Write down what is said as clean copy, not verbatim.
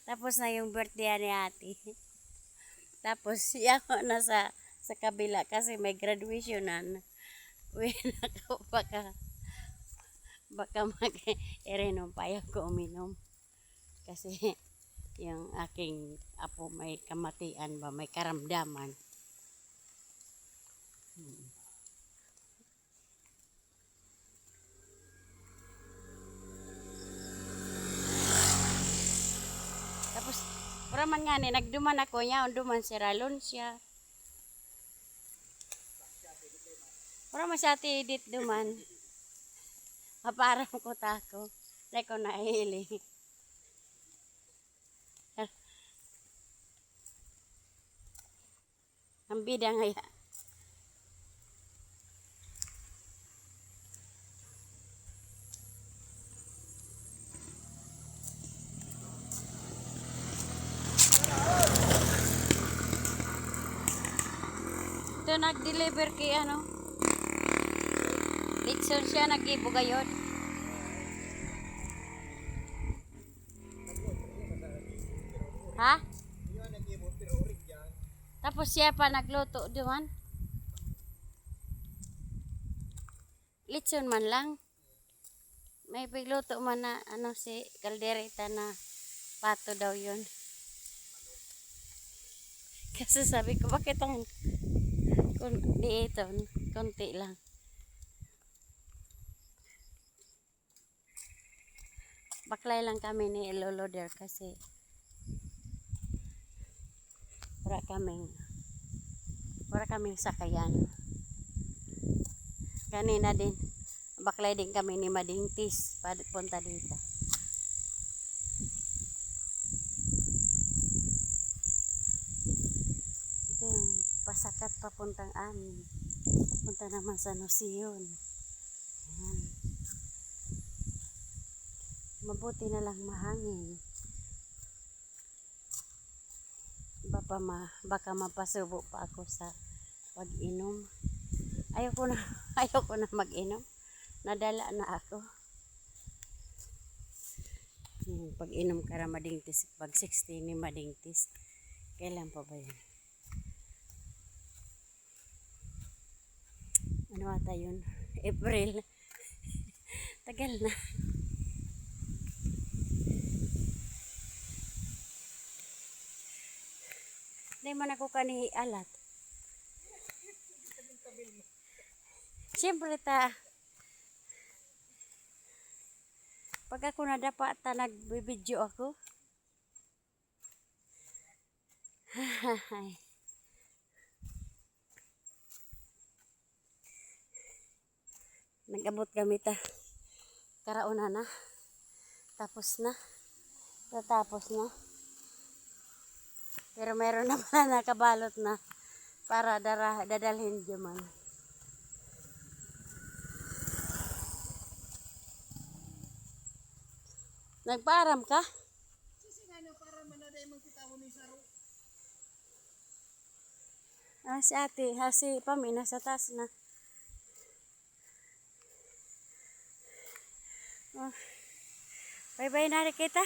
Tapos na yung birthday ni ate. Tapos siya ako sa kabila kasi may graduation na. Uwi na ako baka mag-irenom pa ayaw ko uminom. Kasi yung aking apo may kamatian ba, may karamdaman. Tapos, para man nga ni, nagduman ako niya, duman si Ralon siya. Para man sa ati edit duman. Maparang ko tako. Dahil ko nahili. Ang bida nga ya. Ito nag-deliver kay ano. Dixon siya nag-ibugayod. Ha? Tapos siya pa nagluto duman. Litson man lang. May pigluto man na ano si kaldereta na pato daw yun. Kasi sabi ko bakit ang di ito, konti lang. Baklay lang kami ni Loloder kasi wala kaming sakayan. Kanina din, baklay din kami ni Madingtis punta dito. Ito yung pasakat papuntang amin. Punta naman sa Nusion. Ayan. Mabuti na lang mahangin. Baka mapasubo pa ako sa pag-inom. Ayoko na mag-inom. Nadala na ako. Pag-inom ka na Madingtis, pag 60 ni Madingtis. Kailan pa ba yun? Ano ata yun? April. Tagal na. Hindi man ako kani alat. Siyempre pag ako nadapa nagbibidyo ako. Nag-abot kami karauna na. Tapos na. Tatapos na. Pero meron na pala nakabalot na para dadalhin dyan. Nagpaaram ka? Sisi nga na para manaday magkitawo ni Saro. Si ate, si Pami nasa taas na. Oh. Bye-bye na rin kita.